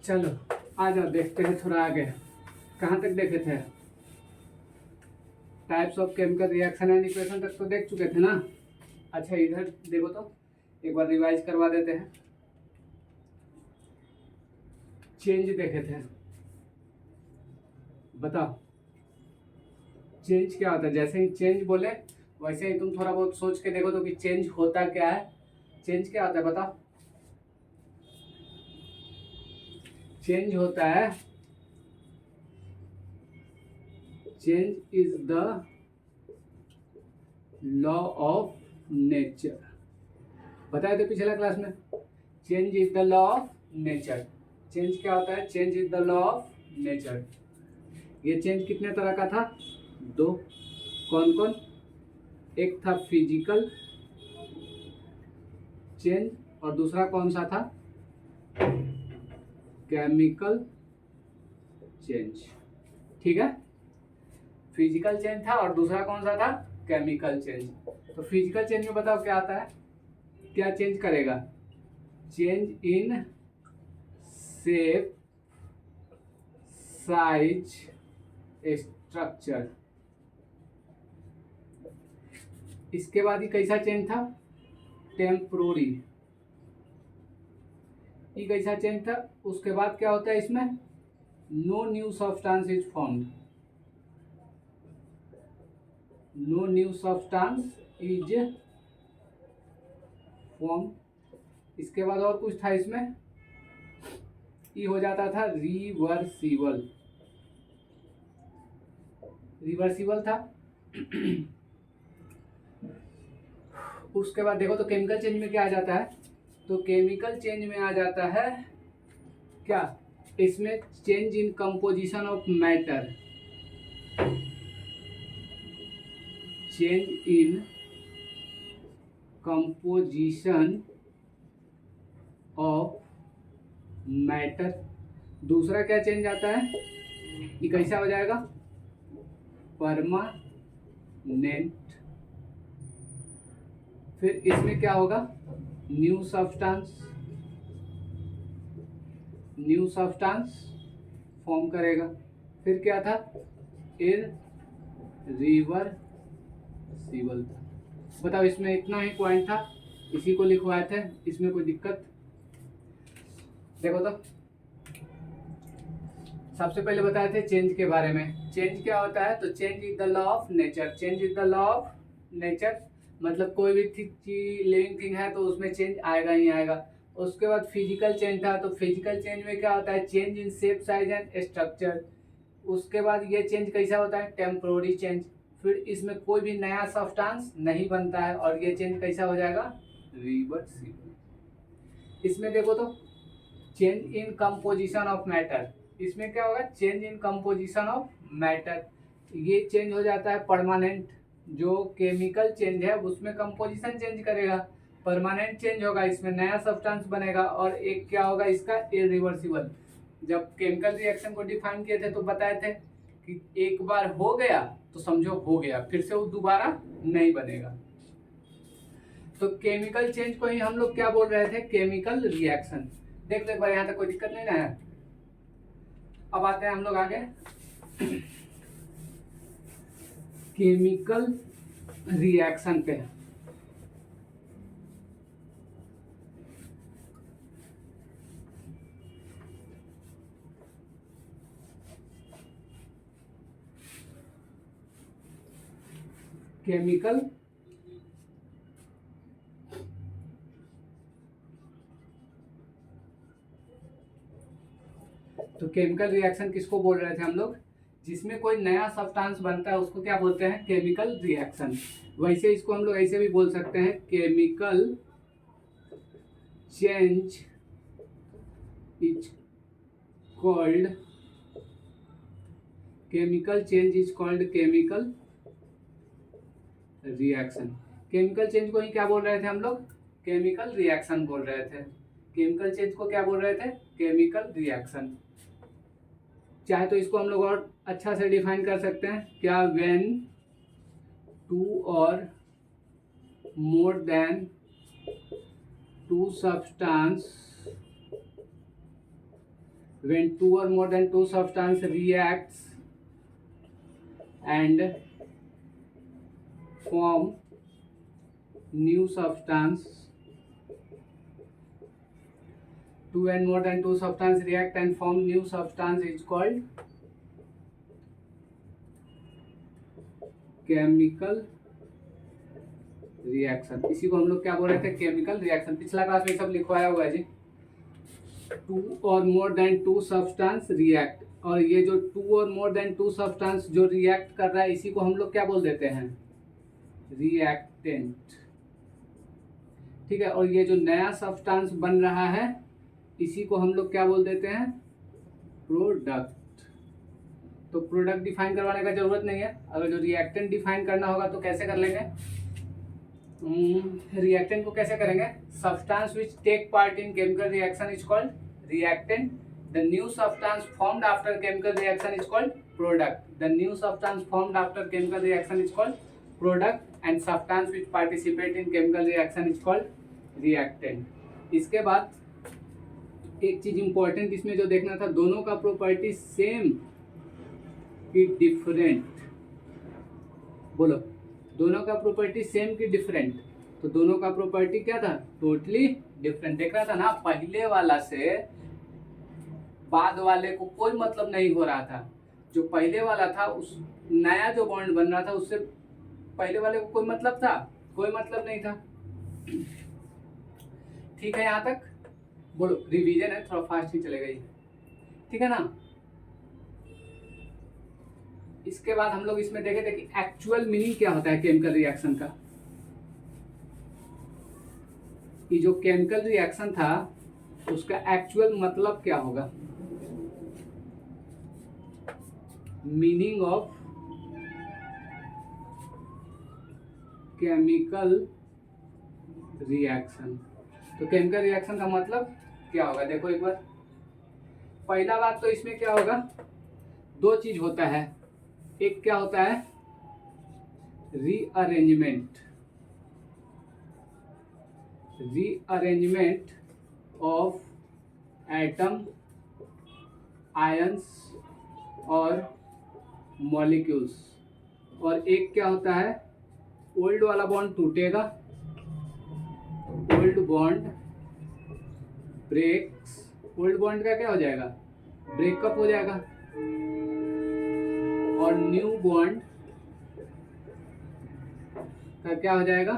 चलो आ जाओ, देखते हैं थोड़ा आगे। कहाँ तक देखे थे? Types of chemical reaction and equation तक तो देख चुके थे ना। अच्छा इधर देखो तो एक बार रिवाइज करवा देते हैं। चेंज देखे थे, बताओ चेंज क्या होता है? जैसे ही चेंज बोले वैसे ही तुम थोड़ा बहुत सोच के देखो तो कि चेंज होता क्या है। चेंज क्या होता है बताओ? चेंज होता है, change is the law of nature. बताए थे पिछला क्लास में, change is the law of nature. Change क्या होता है? Change is the law of nature. ये चेंज कितने तरह का था? दो। कौन कौन? एक था फिजिकल चेंज और दूसरा कौन सा था? Chemical change. ठीक है, फिजिकल चेंज था और दूसरा कौन सा था? Chemical change. तो फिजिकल चेंज में बताओ क्या आता है? क्या चेंज करेगा? Change in shape, size, structure. इसके बाद ही कैसा चेंज था? टेम्पोररी। ये कैसा चेंज था? उसके बाद क्या होता है इसमें? No new substance is formed. No new substance is form. इसके बाद और कुछ था इसमें, ये हो जाता था रिवर्सिबल। रिवर्सिबल था। उसके बाद देखो तो केमिकल चेंज में क्या आ जाता है? तो केमिकल चेंज में आ जाता है क्या? इसमें change in composition of matter. Change in composition of matter. दूसरा क्या चेंज आता है? ये कैसा हो जाएगा? परमानेंट। फिर इसमें क्या होगा? New substance. New substance form करेगा। फिर क्या था? इरिवर्सिबल। बताओ इसमें इतना ही पॉइंट था, इसी को लिखवाए थे। इसमें कोई दिक्कत? देखो तो सबसे पहले बताए थे चेंज के बारे में। चेंज क्या होता है? तो change is the law of nature. Change is the law of nature मतलब कोई भी लिविंग थिंग है तो उसमें चेंज आएगा ही आएगा। उसके बाद फिजिकल चेंज था, तो फिजिकल चेंज में क्या होता है? Change in shape, size and structure. उसके बाद ये चेंज कैसा होता है? Temporary change. फिर इसमें कोई भी नया सब्सटेंस नहीं बनता है और ये चेंज कैसा हो जाएगा? रिवर्सिबल। इसमें देखो तो change in composition of matter. इसमें क्या होगा? Change in composition of matter. ये चेंज हो जाता है परमानेंट। जो केमिकल चेंज है उसमें कंपोजिशन चेंज करेगा, परमानेंट चेंज होगा, इसमें नया सब्सटेंस बनेगा। और एक क्या होगा इसका? इरिवर्सिबल। जब केमिकल रिएक्शन को डिफाइन किए थे तो बताए थे कि एक बार हो गया तो समझो हो गया, फिर से वो दोबारा नहीं बनेगा। तो केमिकल चेंज को ही हम लोग क्या बोल रहे थे? Chemical reaction. देख लो एक बार, यहाँ तक कोई दिक्कत नहीं ना है। अब आते हैं हम लोग आगे केमिकल रिएक्शन पे। केमिकल तो केमिकल रिएक्शन किसको बोल रहे थे हम लोग? जिसमें कोई नया सब्सटेंस बनता है उसको क्या बोलते हैं? Chemical reaction. वैसे इसको हम लोग ऐसे भी बोल सकते हैं, chemical change is called chemical change is called chemical reaction. Chemical change को ही क्या बोल रहे थे हम लोग? केमिकल रिएक्शन बोल रहे थे। केमिकल चेंज को क्या बोल रहे थे? Chemical reaction. चाहे तो इसको हम लोग और अच्छा से डिफाइन कर सकते हैं क्या? व्हेन टू और more than two substance when two or more than two substance reacts and form new substance, two and more than two substance react and form new substance is called chemical reaction. इसी को हम लोग क्या बोल रहे थे, chemical reaction. पिछला class में सब लिखवाया हुआ है जी। टू और more than two substance react, और ये जो टू और मोर देन टू सब्सटेंस जो रिएक्ट कर रहा है इसी को हम लोग क्या बोल देते हैं, रिएक्टेंट। ठीक है, और ये जो नया सब्सटेंस बन रहा है इसी को हम लोग क्या बोल देते हैं, प्रोडक्ट। तो प्रोडक्ट डिफाइन करवाने का जरूरत नहीं है। अगर जो रिएक्टेंट डिफाइन करना होगा तो कैसे कर लेंगे, रिएक्टेंट को कैसे करेंगे, substance which take part in chemical reaction is called reactant, the new substance formed after chemical reaction is called product, the new substance formed after chemical reaction is called product, and substance which participate in chemical reaction is called reactant. इसके बाद एक चीज important इसमें जो देखना था, दोनों का प्रॉपर्टी सेम कि डिफरेंट, बोलो दोनों का प्रॉपर्टी सेम कि डिफरेंट। तो दोनों का प्रॉपर्टी क्या था, टोटली डिफरेंट। देख रहा था ना, पहले वाला से बाद वाले को कोई मतलब नहीं हो रहा था। जो पहले वाला था उस नया जो बॉन्ड बन रहा था उससे पहले वाले को कोई मतलब था, कोई मतलब नहीं था। ठीक है, यहाँ तक बोलो, रिवीजन है, थोड़ा फास्ट ही चलेगा ये, ठीक है ना। इसके बाद हम लोग इसमें देखे थे कि एक्चुअल मीनिंग क्या होता है केमिकल रिएक्शन का। ये जो केमिकल रिएक्शन था उसका एक्चुअल मतलब क्या होगा, मीनिंग ऑफ केमिकल रिएक्शन। तो केमिकल रिएक्शन का मतलब क्या होगा, देखो एक बार। पहला बात तो इसमें क्या होगा, दो चीज होता है। एक क्या होता है, rearrangement, rearrangement of atom, ions और मॉलिक्यूल्स। और एक क्या होता है, ओल्ड वाला बॉन्ड टूटेगा, old bond breaks, old bond का क्या हो जाएगा, ब्रेकअप हो जाएगा, और न्यू बॉन्ड का क्या हो जाएगा,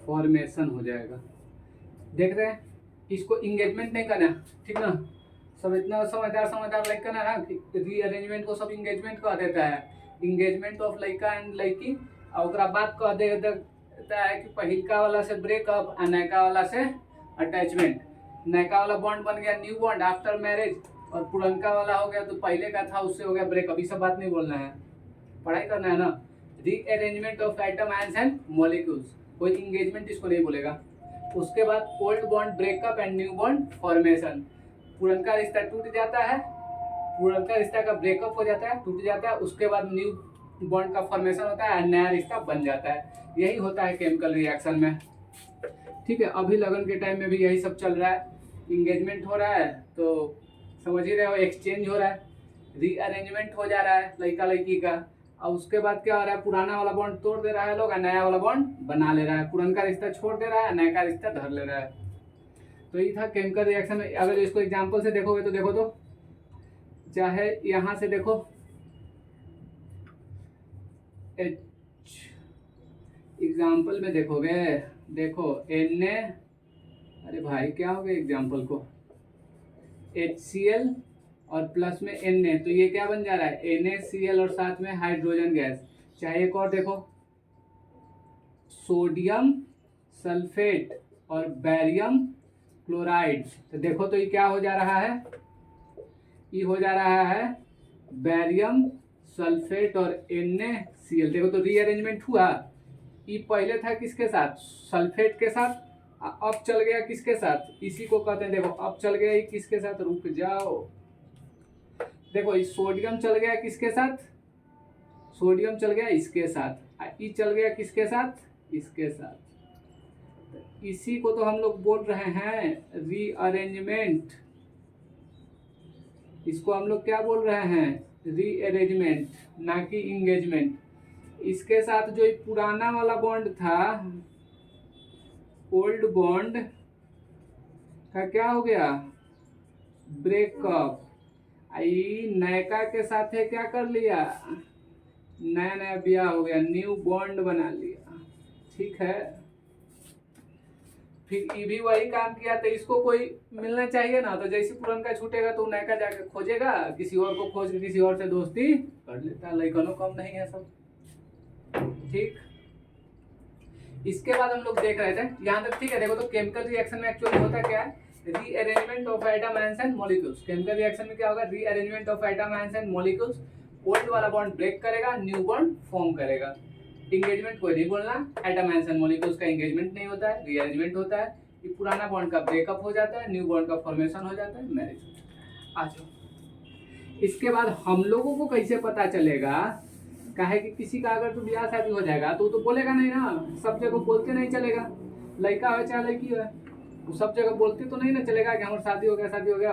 फॉर्मेशन हो जाएगा। देख रहे हैं, इसको इंगेजमेंट नहीं करना, ठीक ना। सब इतना समझदार लड़का ना रीअरेंजमेंट को सब इंगेजमेंट कह देता है, इंगेजमेंट ऑफ लड़का एंड लड़की। और ओकरा बाद कह देता है कि पहिलका वाला से ब्रेकअप और नयका वाला से अटैचमेंट। नयका वाला बॉन्ड बन गया न्यू बॉन्ड आफ्टर मैरिज, और पुरनका वाला हो गया तो पहले का था उससे हो गया ब्रेकअप। ये सब बात नहीं बोलना है, पढ़ाई करना है ना। Rearrangement of atom, ions and molecules, कोई इंगेजमेंट इसको नहीं बोलेगा। उसके बाद old bond breakup and new bond formation. पुरनका रिश्ता टूट जाता है, पुरनका रिश्ता का ब्रेकअप हो जाता है, टूट जाता है, उसके बाद न्यू बॉन्ड का फॉर्मेशन होता है, नया रिश्ता बन जाता है। यही होता है केमिकल रिएक्शन में, ठीक है। अभी लगन के टाइम में भी यही सब चल रहा है, इंगेजमेंट हो रहा है तो समझ ही रहे हो, एक्सचेंज हो रहा है, रीअरेंजमेंट हो जा रहा है लड़का लड़की का। और उसके बाद क्या हो रहा है, पुराना वाला बॉन्ड तोड़ दे रहा है लोग, नया वाला बॉन्ड बना ले रहा है, पुराना रिश्ता छोड़ दे रहा है, नया का रिश्ता धर ले रहा है। तो ये था केमिकल रिएक्शन में। अगर इसको एग्जांपल से देखोगे तो देखो, तो चाहे यहाँ से देखो एग्जाम्पल में देखोगे, देखो Na, अरे भाई क्या हो गया एग्जाम्पल को, HCl और प्लस में Na, तो ये क्या बन जा रहा है, NaCl और साथ में हाइड्रोजन गैस। चाहे एक और देखो, सोडियम सल्फेट और बैरियम क्लोराइड। तो देखो तो ये क्या हो जा रहा है, ये हो जा रहा है बैरियम सल्फेट और NaCl। देखो तो रीअरेंजमेंट हुआ, ये पहले था किसके साथ, सल्फेट के साथ, अब चल गया किसके साथ, इसी को कहते हैं, देखो अब चल गया ये किसके साथ, रुक जाओ, देखो इस सोडियम चल गया किसके साथ, सोडियम चल गया इसके साथ, ये चल गया किसके साथ, इसके साथ। इसी को तो हम लोग बोल रहे हैं रीअरेंजमेंट, इसको हम लोग क्या बोल रहे हैं, रीअरेंजमेंट, ना कि इंगेजमेंट। इसके साथ जो पुराना वाला बॉन्ड था, ओल्ड बॉन्ड का क्या हो गया, ब्रेकअप। आई नयका के साथ क्या कर लिया, नया नया ब्याह हो गया, न्यू बॉन्ड बना लिया। ठीक है, फिर ये भी वही काम किया, तो इसको कोई मिलना चाहिए ना, तो जैसे पुरनका छूटेगा तो नयका जाके खोजेगा, किसी और को खोज के किसी और से दोस्ती कर लेता है। लइकनो कम नहीं है सब। ठीक, इसके बाद हम लोग देख रहे थे यहाँ तक। ठीक है, देखो तो केमिकल रिएक्शन में एक्चुअली होता क्या है, rearrangement of atom and molecules. Chemical reaction में क्या होगा, rearrangement of atom and molecules. Old वाला बॉन्ड ब्रेक करेगा, न्यू बॉन्ड फॉर्म करेगा। इंगेजमेंट कोई नहीं बोलना, एटम एंड मॉलिक्यूल्स का इंगेजमेंट नहीं होता है, रीअरेंजमेंट होता है। ये पुराना बॉन्ड का ब्रेकअप हो जाता है, न्यू बॉन्ड का फॉर्मेशन हो जाता है, मैरिज हो जाता है। आ जाओ, इसके बाद हम लोगों को कैसे पता चलेगा, काहे कि किसी का अगर तो ब्याह शादी हो जाएगा तो बोलेगा नहीं ना, सब जगह बोलते नहीं चलेगा, लड़का हो चाहे लड़की हो, वो सब जगह बोलते तो नहीं ना चलेगा कि हमारा शादी हो गया, शादी हो गया।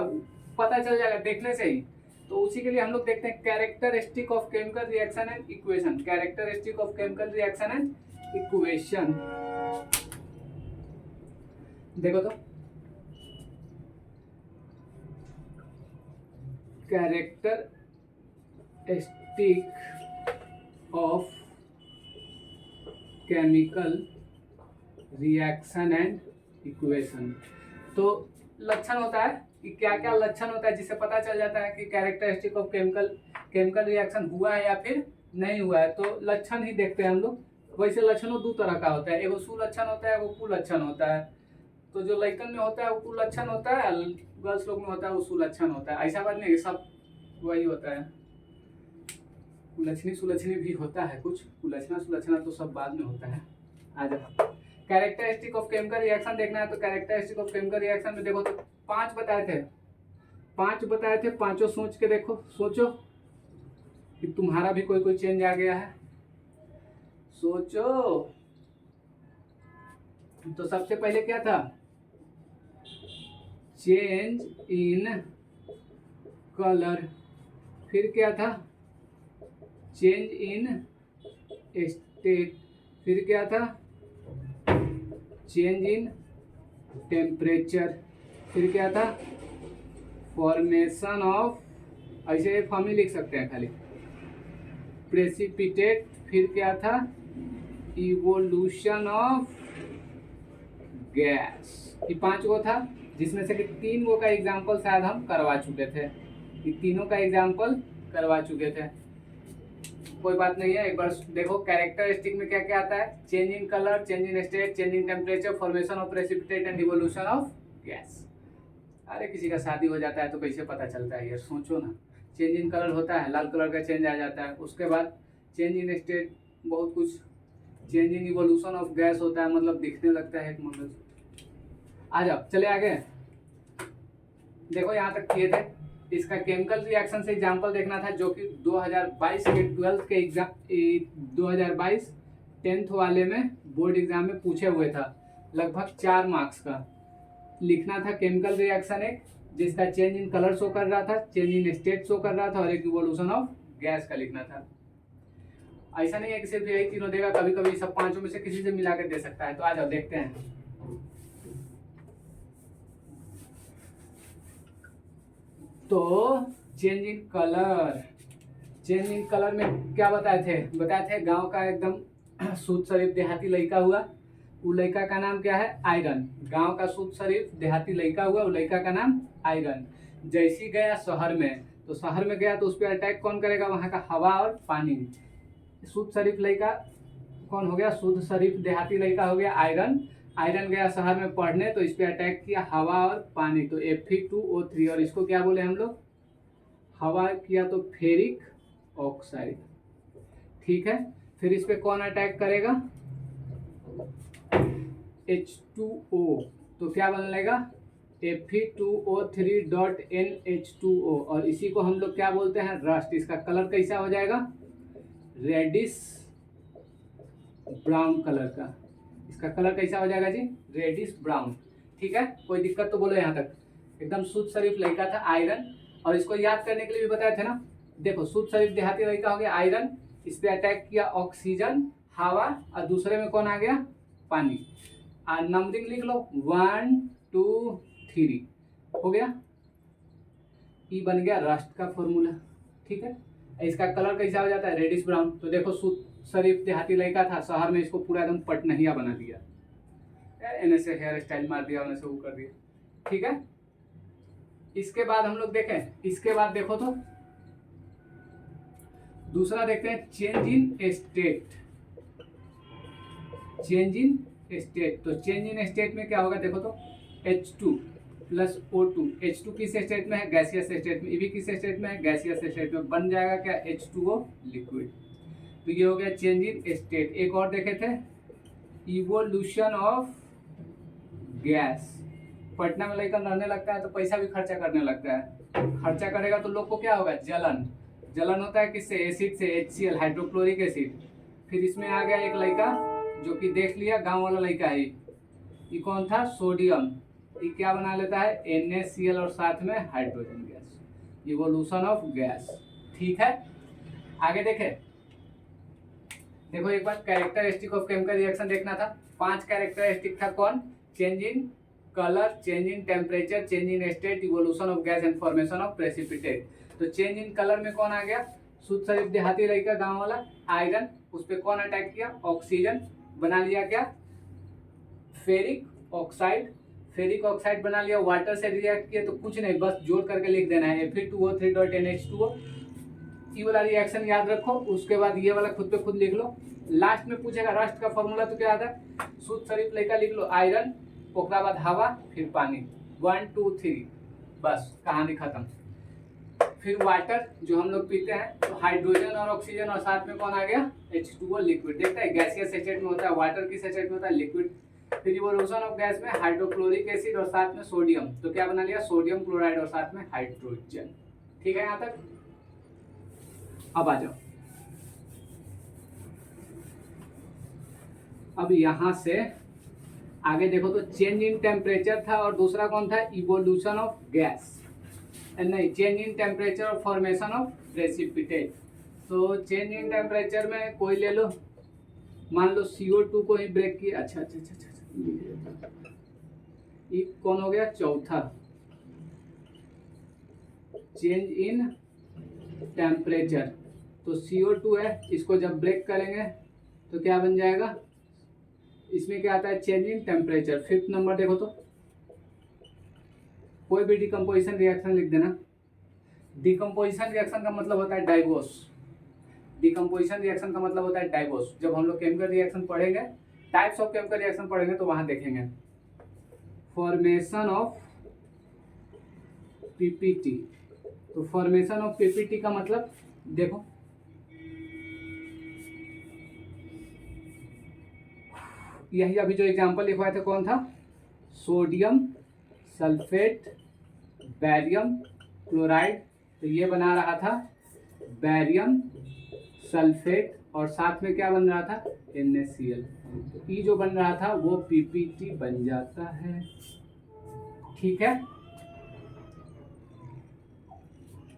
पता चल जाएगा देखने से ही। तो उसी के लिए हम लोग देखते हैं characteristic of chemical reaction and equation. Characteristic of chemical reaction and equation, देखो तो characteristic of chemical reaction and equation. तो लक्षण होता है कि क्या क्या लक्षण होता है जिससे पता चल जाता है कि कैरेक्टरिस्टिक ऑफ केमिकल रिएक्शन हुआ है या फिर नहीं हुआ है। तो लक्षण ही देखते हैं हम लोग। वैसे लक्षणों दो तरह का होता है, एगो सुलक्षण होता है, एगो कुलक्षण होता है। तो जो लड़कन में होता है वो कुलक्षण होता है, गर्ल्स लोग में होता है वो सुलक्षण होता है। ऐसा बात नहीं, सब वही होता है। कुलक्षणी सुलक्षणी भी होता है कुछ, कुलक्षणा सुलक्षणा तो सब बाद में होता है। आ जाओ, कैरेक्टरिस्टिक ऑफ केमिकल रिएक्शन देखना है। तो कैरेक्टरिस्टिक ऑफ केमिकल रिएक्शन में देखो तो 5 बताए थे, 5 बताए थे। पांचों सोच के देखो, सोचो कि तुम्हारा भी कोई चेंज आ गया है, सोचो। तो सबसे पहले क्या था, चेंज इन कलर। फिर क्या था, चेंज इन स्टेट। फिर क्या था, चेंज इन टेम्परेचर। फिर क्या था, फॉर्मेशन ऑफ, ऐसे फॉर्म ही लिख सकते हैं खाली, प्रेसिपिटेट। फिर क्या था, इवोल्यूशन ऑफ गैस। ये 5 गो था, जिसमें से कि 3 गो का एग्जाम्पल शायद हम करवा चुके थे। ये तीनों का एग्जाम्पल करवा चुके थे, कोई बात नहीं है। एक बार देखो कैरेक्टरिस्टिक में क्या क्या आता है, change in colour, change in state, change in temperature, formation of precipitate and evolution of gas. अरे किसी का शादी हो जाता है तो कैसे पता चलता है यार, सोचो ना। चेंज इन कलर होता है, लाल कलर का चेंज आ जाता है। उसके बाद चेंज इन स्टेट, बहुत कुछ। Change in evolution of gas होता है, मतलब दिखने लगता है एक मंगलसूत्र। आ जाओ, चले आगे। देखो यहाँ तक किए थे। इसका केमिकल रिएक्शन से एग्जांपल देखना था, जो कि 2022 के 12th के एग्जाम, 2022 10th वाले में बोर्ड एग्जाम में पूछे हुए था। लगभग 4 मार्क्स का लिखना था। केमिकल रिएक्शन एक, जिसका चेंज इन कलर शो कर रहा था, चेंज इन स्टेट शो कर रहा था, और एक इवोल्यूशन ऑफ गैस का लिखना था। ऐसा नहीं है कि सिर्फ यही तीनों देगा, कभी कभी सब 5 में से किसी से मिला के दे सकता है। तो आ जाओ देखते हैं। तो change in colour, change in colour में क्या बताए थे, गांव का एकदम शुद्ध शरीफ देहाती लड़का हुआ, वो लड़का का नाम क्या है, आयरन। गांव का शुद्ध शरीफ देहाती लड़का हुआ, वो लड़का का नाम आयरन। जैसी गया शहर में, तो शहर में गया तो उस पर अटैक कौन करेगा, वहाँ का हवा और पानी। शुद्ध शरीफ लड़का कौन हो गया, शुद्ध शरीफ देहाती लड़का हो गया आयरन। आयरन गया शहर में पढ़ने, तो इस पे अटैक किया हवा और पानी, तो Fe2O3। और इसको क्या बोले हम लोग, हवा किया तो फेरिक ऑक्साइड। ठीक है, फिर इस पे कौन अटैक करेगा, H2O, तो क्या बनेगा Fe2O3.NH2O। और इसी को हम लोग क्या बोलते हैं, रस्ट। इसका कलर कैसा हो जाएगा, रेडिश ब्राउन कलर का। इसका कलर कैसा हो जाएगा जी, रेडिश ब्राउन। ठीक है, कोई दिक्कत तो बोलो यहाँ तक। एकदम शुद्ध शरीफ लड़का था आयरन, और इसको याद करने के लिए भी बताए थे ना। देखो शुद्ध शरीफ देहाती लड़का हो गया आयरन, इस पे अटैक किया ऑक्सीजन हवा, और दूसरे में कौन आ गया पानी। और नंबरिंग लिख लो 1 2 3 हो गया। ई बन गया रस्ट का फॉर्मूला। ठीक है, इसका कलर कैसा हो जाता है रेडिश ब्राउन। तो देखो शुद्ध शरीफ देहाती लड़का था, शहर में इसको पूरा एकदम पटनहिया बना दिया, एने से हेयर स्टाइल मार दिया, उन्हें से वो कर दिया। ठीक है, इसके बाद हम लोग देखें, इसके बाद देखो तो दूसरा देखते हैं change in state. Change in state, तो चेंज इन स्टेट में क्या होगा देखो तो H2 प्लस O2। H2 किस स्टेट में है गैसियस स्टेट में, E भी किस स्टेट में है गैसियस स्टेट में, बन जाएगा क्या H2O लिक्विड। तो ये हो गया चेंज इन स्टेट। एक और देखे थे इवोल्यूशन ऑफ गैस। पटना में लेकर रहने लगता है तो पैसा भी खर्चा करने लगता है, खर्चा करेगा तो लोग को क्या होगा जलन। जलन होता है किससे एसिड से, HCl हाइड्रोक्लोरिक एसिड। फिर इसमें आ गया एक लड़का जो कि देख लिया गांव वाला लड़का है, ये कौन था सोडियम। ये क्या बना लेता है NaCl और साथ में hydrogen gas, evolution of gas. ठीक है, आगे देखे। देखो एक बार कैरेक्टरिस्टिक ऑफ केमिकल रिएक्शन देखना था। 5 कैरेक्टरिस्टिक था कौन, change in colour, change in temperature, change in state, evolution of gas and formation of precipitate. तो चेंज इन कलर में कौन आ गया शुद्ध शरीफ देहाती लड़का गांव वाला आयरन, उस पर कौन अटैक किया ऑक्सीजन, बना लिया क्या फेरिक ऑक्साइड। फेरिक ऑक्साइड बना लिया, वाटर से रिएक्ट किया तो कुछ नहीं बस जोड़ करके लिख देना है Fe2O3.NH2O। ये वाला रिएक्शन याद रखो, उसके बाद ये वाला खुद पे खुद लिख लो। लास्ट में पूछेगा रस्ट का फॉर्मूला तो क्या आता है शुद्ध शरीफ लड़का लिख लो आयरन, ओकरा बाद हवा, फिर पानी, 1 2 3 बस कहानी खत्म। फिर वाटर जो हम लोग पीते हैं, तो हाइड्रोजन और ऑक्सीजन और साथ में कौन आ गया H2O लिक्विड। देखता है गैसियस स्टेट में होता है, वाटर किस स्टेट में होता है लिक्विड। फिर इवोल्यूशन ऑफ गैस में हाइड्रोक्लोरिक एसिड और साथ में सोडियम, तो क्या बना लिया सोडियम क्लोराइड और साथ में हाइड्रोजन। ठीक है यहाँ तक, अब आ जाओ। अब यहां से आगे देखो तो चेंज इन टेम्परेचर था और दूसरा कौन था इवोल्यूशन ऑफ गैस, नहीं चेंज इन टेम्परेचर और फॉर्मेशन ऑफ प्रेसिपिटेट। तो चेंज इन टेम्परेचर में कोई ले लो, मान लो CO2 को ही ब्रेक किया। अच्छा अच्छा अच्छा अच्छा, ये कौन हो गया चौथा चेंज इन टेम्परेचर। तो CO2 है, इसको जब ब्रेक करेंगे तो क्या बन जाएगा, इसमें क्या आता है change in temperature. 5th number देखो तो कोई भी डिकम्पोजिशन रिएक्शन लिख देना। डिकम्पोजिशन रिएक्शन का मतलब होता है डाइवोर्स। डिकम्पोजिशन रिएक्शन का मतलब होता है डाइवोर्स। जब हम लोग केमिकल रिएक्शन पढ़ेंगे, टाइप्स ऑफ केमिकल रिएक्शन पढ़ेंगे तो वहां देखेंगे फॉर्मेशन ऑफ PPT। तो फॉर्मेशन ऑफ PPT का मतलब देखो यही अभी जो एग्जांपल लिखवाए थे कौन था सोडियम सल्फेट बैरियम क्लोराइड। तो ये बना रहा था बैरियम सल्फेट और साथ में क्या बन रहा था NaCl। तो ये जो बन रहा था वो PPT बन जाता है। ठीक है,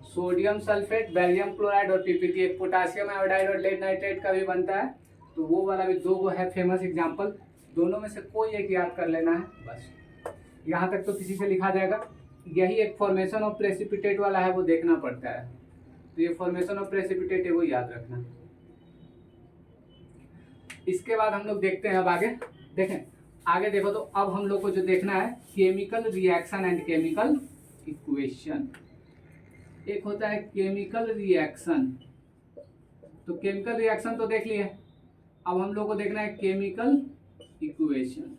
सोडियम सल्फेट बैरियम क्लोराइड और PPT। एक पोटासियम आयोडाइड और लेड नाइट्रेट का भी बनता है, तो वो वाला भी 2 है फेमस एग्जांपल। दोनों में से कोई एक याद कर लेना है बस, यहाँ तक तो किसी से लिखा जाएगा। यही एक फॉर्मेशन ऑफ प्रेसिपिटेट वाला है, वो देखना पड़ता है। तो ये फॉर्मेशन ऑफ प्रेसिपिटेट है, वो याद रखना। इसके बाद हम लोग देखते हैं अब आगे। देखें आगे देखो तो अब हम लोग को जो देखना है chemical reaction and chemical equation. एक होता है केमिकल रिएक्शन, तो केमिकल रिएक्शन तो देख लिए, अब हम लोग को देखना है केमिकल इक्वेशन।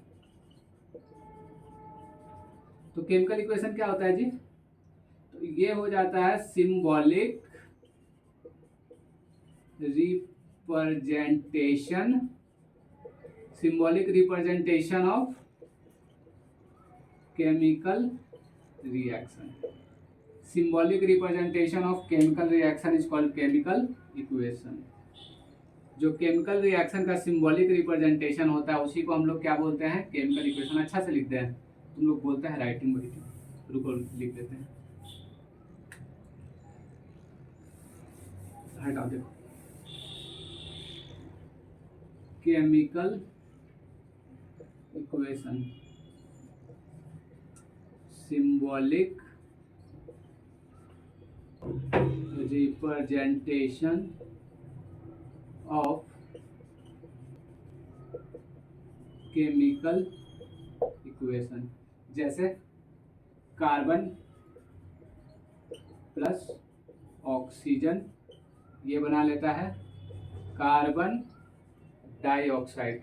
तो केमिकल इक्वेशन क्या होता है जी, तो ये हो जाता है symbolic representation, symbolic representation of chemical reaction. Symbolic representation of chemical reaction is called chemical equation. जो केमिकल रिएक्शन का सिंबॉलिक रिप्रेजेंटेशन होता है उसी को हम लोग क्या बोलते हैं केमिकल इक्वेशन। अच्छा से लिखते हैं, तुम लोग बोलते हैं राइटिंग वही, रुको लिख लेते हैं। हटा देखो, chemical equation, symbolic representation of chemical equation, जैसे कार्बन प्लस ऑक्सीजन ये बना लेता है कार्बन डाइऑक्साइड,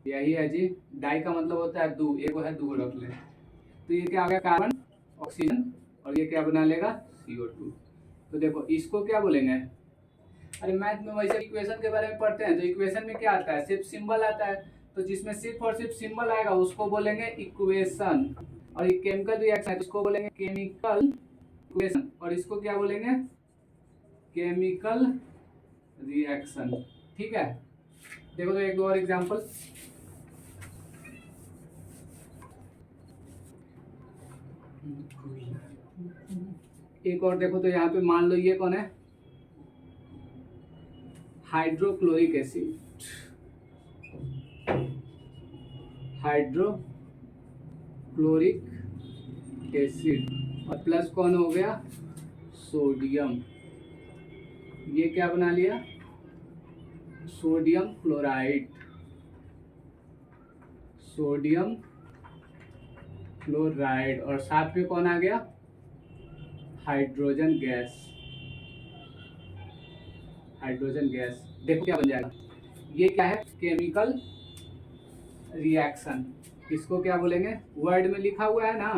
यही है जी। डाई का मतलब होता है दो, एक है दो रख ले, तो ये क्या आ गया कार्बन ऑक्सीजन, और ये क्या बना लेगा CO2। तो देखो इसको क्या बोलेंगे, अरे मैथ में वैसे इक्वेशन के बारे में पढ़ते हैं तो इक्वेशन में क्या आता है, सिर्फ सिंबल आता है, तो जिसमें सिर्फ और सिर्फ सिंबल आएगा उसको बोलेंगे इक्वेशन। और ये केमिकल रिएक्शन है उसको बोलेंगे केमिकल इक्वेशन, और इसको क्या बोलेंगे केमिकल रिएक्शन। ठीक है, देखो तो एक दो और एग्जांपल, एक और देखो तो यहाँ पे मान लो ये कौन है, हाइड्रोक्लोरिक एसिड, हाइड्रोक्लोरिक एसिड, और प्लस कौन हो गया सोडियम, ये क्या बना लिया सोडियम क्लोराइड, सोडियम क्लोराइड, और साथ में कौन आ गया हाइड्रोजन गैस, हाइड्रोजन गैस। देखो क्या बन जाएगा, ये क्या है केमिकल रिएक्शन, इसको क्या बोलेंगे वर्ड में लिखा हुआ है ना,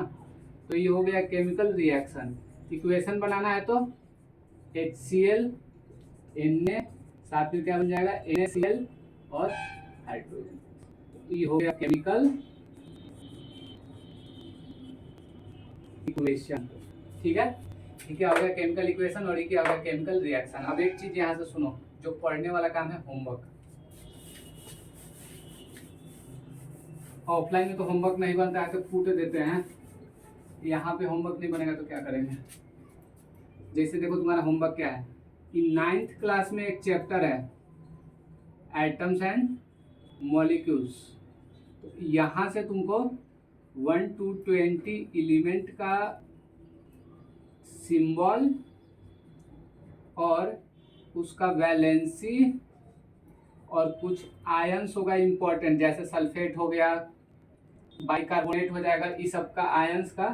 तो ये हो गया केमिकल रिएक्शन। इक्वेशन बनाना है तो HCl Na, साथ में क्या बन जाएगा NaCl और हाइड्रोजन, तो ये हो गया केमिकल इक्वेशन। ठीक है, ये क्या हो गया केमिकल इक्वेशन और ये क्या हो गया केमिकल रिएक्शन। अब एक चीज यहाँ से सुनो, जो पढ़ने वाला काम है होमवर्क, ऑफलाइन में तो होमवर्क नहीं बनता है तो फूट देते हैं, यहाँ पे होमवर्क नहीं बनेगा तो क्या करेंगे। जैसे देखो तुम्हारा होमवर्क क्या है, इन 9th क्लास में एक चैप्टर है एटम्स एंड मॉलिक्यूल्स, तो यहाँ से तुमको 1 to 20 एलिमेंट का सिंबल और उसका वैलेंसी और कुछ आयंस होगा इम्पोर्टेंट, जैसे सल्फेट हो गया, बाइकार्बोनेट हो जाएगा, इस सब का आयंस का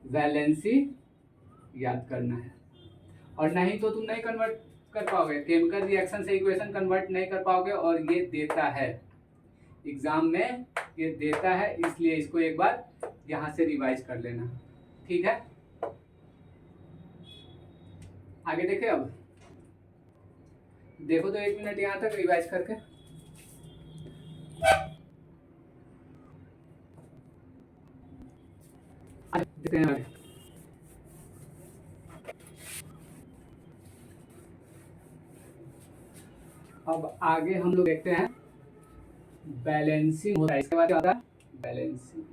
वैलेंसी याद करना है। और नहीं तो तुम नहीं कन्वर्ट कर पाओगे, केमिकल रिएक्शन से इक्वेशन कन्वर्ट नहीं कर पाओगे, और ये देता है एग्जाम में, ये देता है, इसलिए इसको एक बार यहाँ से रिवाइज कर लेना। ठीक है, आगे देखे। अब देखो तो 1 मिनट यहाँ तक रिवाइज करके, देखते हैं आगे। अब आगे हम लोग देखते हैं बैलेंसिंग होता है, इसके बाद क्या होता है balancing.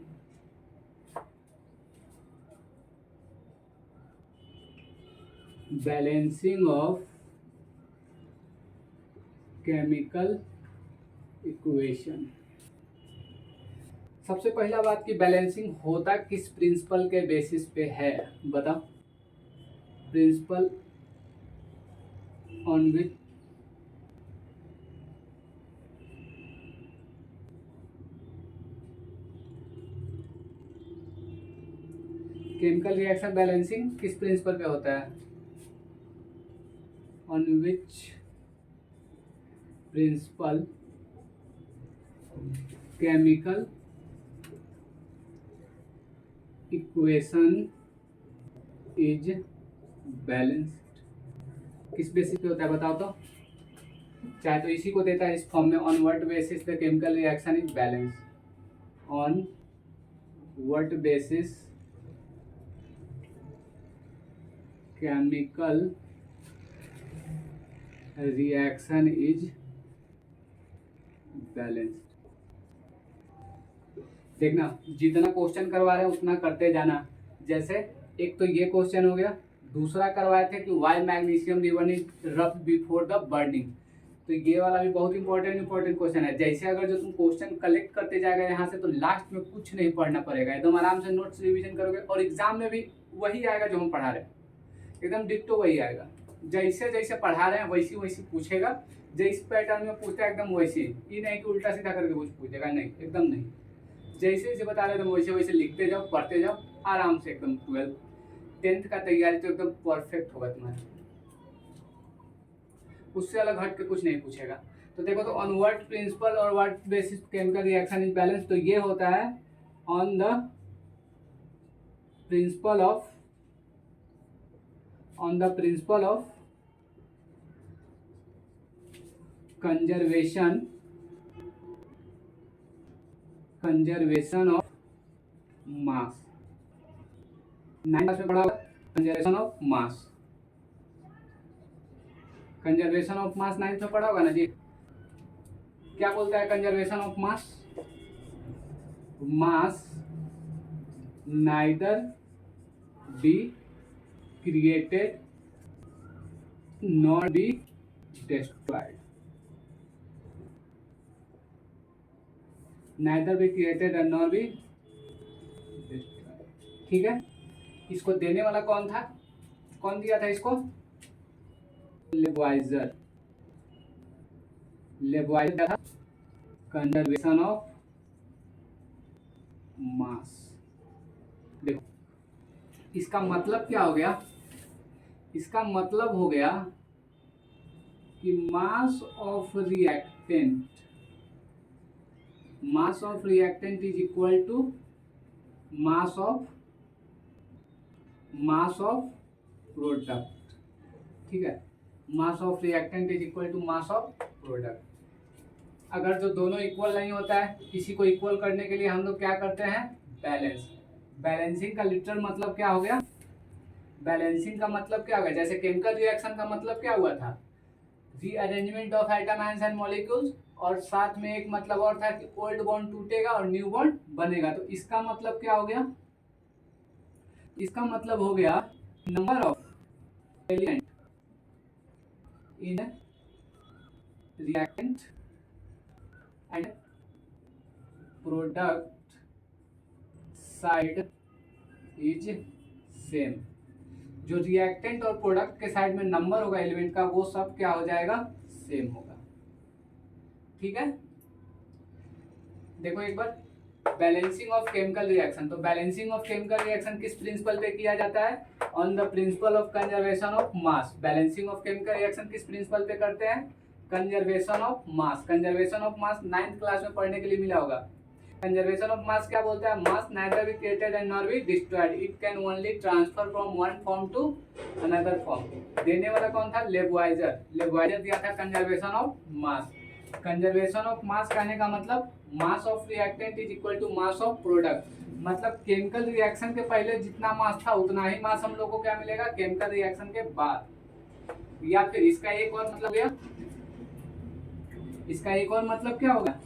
Balancing of chemical equation. सबसे पहला बात कि बैलेंसिंग होता किस प्रिंसिपल के बेसिस पे है, बताओ। Principal on which chemical reaction balancing किस प्रिंसिपल पे होता है, on which principle chemical equation is balanced, किस बेसिस पे होता है बताओ तो। चाहे तो इसी को देता है इस फॉर्म में, on what basis the chemical reaction is balance, on what basis chemical reaction is balanced. देखना जितना क्वेश्चन करवा रहे हैं उतना करते जाना। जैसे एक तो ये क्वेश्चन हो गया, दूसरा करवाए थे कि why magnesium ribbon is rough before the burning. तो ये वाला भी बहुत इंपॉर्टेंट क्वेश्चन है। जैसे अगर जो तुम क्वेश्चन कलेक्ट करते जाएगा यहाँ से, तो लास्ट में कुछ नहीं पढ़ना पड़ेगा, एकदम आराम से नोट्स रिवीजन करोगे और एग्जाम में भी वही आएगा जो हम पढ़ा रहे हैं, एकदम डिट्टो वही आएगा। जैसे जैसे पढ़ा रहे हैं वैसी वैसी पूछेगा, जिस पैटर्न में पूछता है एकदम वैसे, ये नहीं कि उल्टा सीधा करके कुछ पूछेगा, नहीं, एकदम नहीं। जैसे जैसे बता रहे थे वैसे वैसे लिखते जाओ, पढ़ते जाओ आराम से, एकदम 12th का तैयारी तो एकदम परफेक्ट होगा तुम्हारा, उससे अलग हट के कुछ नहीं पूछेगा। तो देखो, तो ऑन व्हाट प्रिंसिपल और what basis chemical reaction is balance, तो ये होता है on the principle of conservation of mass. 9th class में पढ़ा होगा conservation of mass. Conservation of mass 9th में पढ़ा होगा ना जी। क्या बोलता है conservation of mass? Mass neither be created not be destroyed. Neither be created and not be destroyed. ठीक है, इसको देने वाला कौन था? कौन दिया था इसको? लेबवाइजर था कंजर्वेशन ऑफ मास। देखो, इसका मतलब क्या हो गया? इसका मतलब हो गया कि mass of reactant is equal to mass of product. ठीक है, mass of reactant is equal to mass of product. अगर जो दोनों इक्वल नहीं होता है, किसी को इक्वल करने के लिए हम लोग क्या करते हैं? बैलेंसिंग का लिटरल मतलब क्या हो गया? बैलेंसिंग का मतलब क्या हो गया? जैसे केमिकल रिएक्शन का मतलब क्या हुआ था? Rearrangement of atom ions and molecules, और साथ में एक मतलब और था कि ओल्ड बॉन्ड टूटेगा और न्यू बॉन्ड बनेगा। तो इसका मतलब क्या हो गया? इसका मतलब हो गया number of element in reactant and product side is same. जो रिएक्टेंट और प्रोडक्ट के साइड में नंबर होगा एलिमेंट का, वो सब क्या हो जाएगा? सेम होगा। ठीक है, देखो एक बार, बैलेंसिंग ऑफ केमिकल रिएक्शन। तो बैलेंसिंग ऑफ केमिकल रिएक्शन किस प्रिंसिपल पे किया जाता है? On the principle of conservation of mass. Balancing of chemical reaction किस प्रिंसिपल पे करते हैं? Conservation of mass. Conservation of mass 9th class में पढ़ने के लिए मिला होगा। कंजर्वेशन ऑफ मास क्या बोलता है? Mass neither be created and not be destroyed, it can only transfer from one form to another form. देने वाला कौन था? लेबवाइजर दिया था conservation of mass. Conservation of mass कहने का मतलब mass of reactant is equal to mass of product. मतलब केमिकल रिएक्शन के पहले जितना मास था उतना ही मास हम लोग को क्या मिलेगा केमिकल रिएक्शन के बाद। या फिर इसका एक और मतलब गया, इसका एक और मतलब क्या होगा?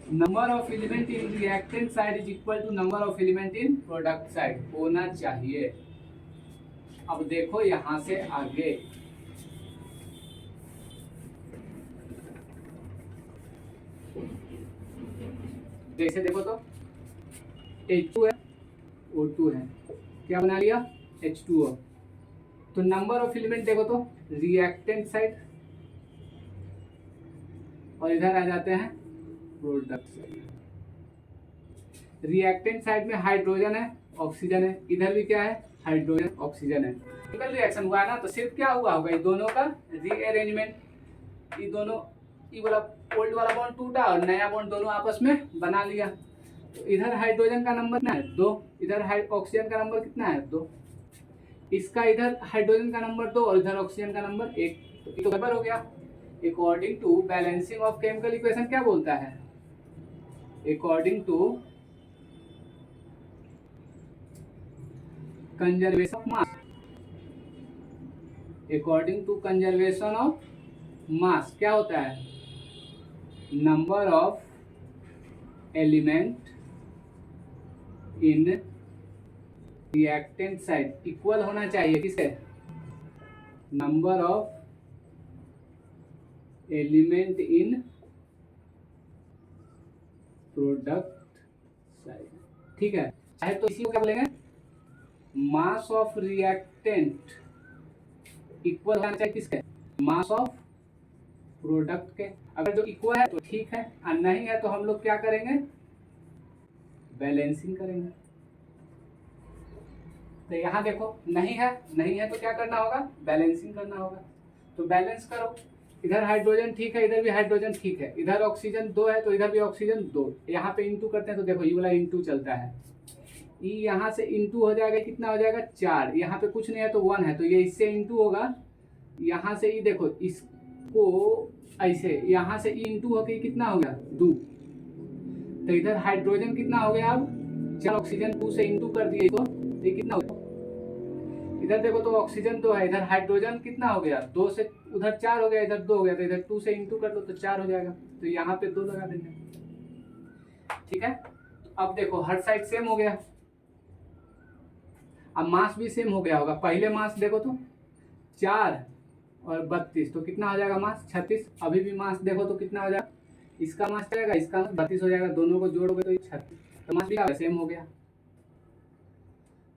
Number of element in reactant side is equal to number of element in product side होना चाहिए। अब देखो यहां से आगे, जैसे देखो तो H2 है, O2 है, क्या बना लिया? H2O। तो नंबर ऑफ एलिमेंट देखो तो रिएक्टेंट साइड, और इधर आ जाते हैं प्रोडक्ट साइड। रिएक्टेंट साइड में हाइड्रोजन है, ऑक्सीजन है, इधर भी क्या है? हाइड्रोजन ऑक्सीजन है। केमिकल रिएक्शन हुआ है ना, तो सिर्फ क्या हुआ होगा? इन दोनों का रीअरेंजमेंट। ये दोनों, ये वाला ओल्ड वाला बॉन्ड टूटा और नया बॉन्ड दोनों आपस में बना लिया। तो इधर हाइड्रोजन का नंबर कितना है? 2। इधर ऑक्सीजन का नंबर कितना है? 2। इसका इधर हाइड्रोजन का नंबर 2 और इधर ऑक्सीजन का नंबर 1। तो ये तो बराबर हो गया। According to balancing of chemical equation क्या बोलता है? According to conservation of mass, according to conservation of mass क्या होता है? Number of element in reactant side equal होना चाहिए किससे? Number of element in product side, ठीक है। चाहे तो इसी को क्या बोलेंगे, मास ऑफ रिएक्टेंट इक्वल होना चाहिए किसके, मास ऑफ प्रोडक्ट के। अगर जो इक्वल है तो ठीक है, और नहीं है तो हम लोग क्या करेंगे, बैलेंसिंग करेंगे। तो यहाँ देखो नहीं है तो क्या करना होगा, बैलेंसिंग करना होगा। तो बैलेंस करो, इधर हाइड्रोजन ठीक है, इधर भी हाइड्रोजन ठीक है, इधर ऑक्सीजन 2 है तो इधर भी ऑक्सीजन 2, यहाँ पे इंटू करते हैं तो देखो ये वाला इंटू चलता है, ई यहाँ से इंटू हो जाएगा, कितना हो जाएगा 4, यहाँ पे कुछ नहीं है तो 1 है तो ये इससे इंटू होगा, यहाँ से ई देखो इसको ऐसे, यहाँ से ई इंटू होकर कितना हो गया 2, तो इधर हाइड्रोजन कितना हो गया, अब 4 ऑक्सीजन 2 से इंटू कर दिए इसको, ये कितना हो गया, इधर देखो तो ऑक्सीजन 2 है, इधर हाइड्रोजन कितना हो गया 2 से उधर 4 हो गया, इधर 2 हो गया, तो इधर 2 से इंटू कर लो तो 4 हो जाएगा, तो यहाँ पे 2 लगा देंगे, ठीक है। अब देखो हर साइड सेम हो गया, अब मास भी सेम हो गया होगा। पहले मास देखो तो 4 और 32 तो कितना हो जाएगा मास 36, अभी भी मास देखो तो कितना हो जाएगा, इसका मास जाएगा, इसका मास 32 हो जाएगा, दोनों को जोड़ोगे तो ये 36, तो मास भी सेम हो गया।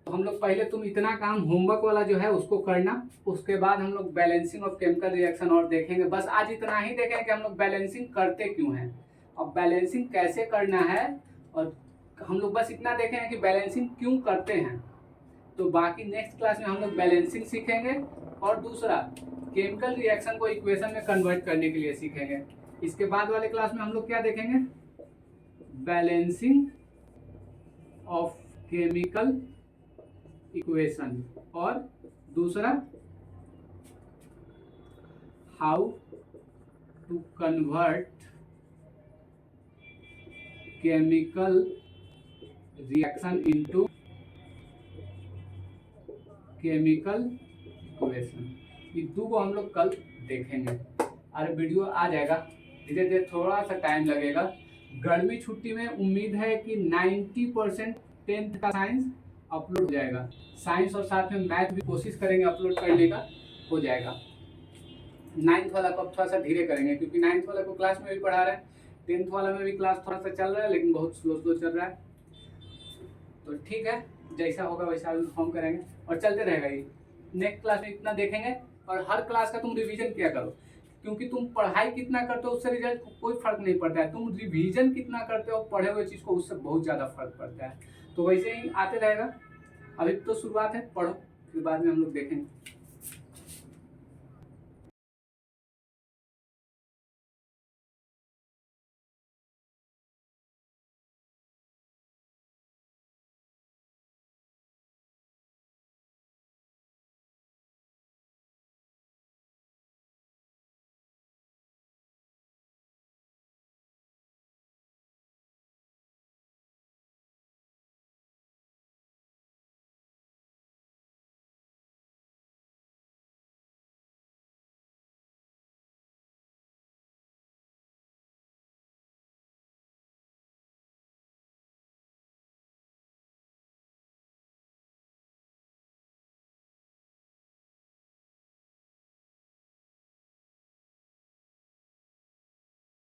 तो हम लोग पहले तुम इतना काम होमवर्क वाला जो है उसको करना, उसके बाद हम लोग बैलेंसिंग ऑफ केमिकल रिएक्शन और देखेंगे। बस आज इतना ही देखेंगे कि हम लोग बैलेंसिंग करते क्यों हैं और बैलेंसिंग कैसे करना है, और हम लोग बस इतना देखेंगे कि बैलेंसिंग क्यों करते हैं। तो बाकी नेक्स्ट क्लास में हम लोग बैलेंसिंग सीखेंगे और दूसरा केमिकल रिएक्शन को इक्वेशन में कन्वर्ट करने के लिए सीखेंगे। इसके बाद वाले क्लास में हम लोग क्या देखेंगे, बैलेंसिंग ऑफ केमिकल इक्वेशन, और दूसरा how to convert chemical reaction into chemical equation. ये दो को हम लोग कल देखेंगे। अरे वीडियो आ जाएगा, धीरे धीरे थोड़ा सा टाइम लगेगा। गर्मी छुट्टी में उम्मीद है कि 90% 10th का साइंस अपलोड हो जाएगा। साइंस और साथ में मैथ भी कोशिश करेंगे अपलोड करने का, हो जाएगा। 9th वाला को अब थोड़ा सा धीरे करेंगे क्योंकि 9th वाला को क्लास में भी पढ़ा रहे हैं, 10th वाला में भी क्लास थोड़ा सा चल रहा है लेकिन बहुत स्लो चल रहा है। तो ठीक है, जैसा होगा वैसा इन्फॉर्म करेंगे और चलते रहेगा ये। नेक्स्ट क्लास में इतना देखेंगे और हर क्लास का तुम रिवीजन किया करो, क्योंकि तुम पढ़ाई कितना करते हो उससे रिजल्ट कोई फर्क नहीं पड़ता है, तुम रिवीजन कितना करते हो पढ़े हुए चीज़ को उससे बहुत ज़्यादा फर्क पड़ता है। तो वैसे ही आते रहेगा, अभी तो शुरुआत है, पढ़ो फिर बाद में हम लोग देखेंगे।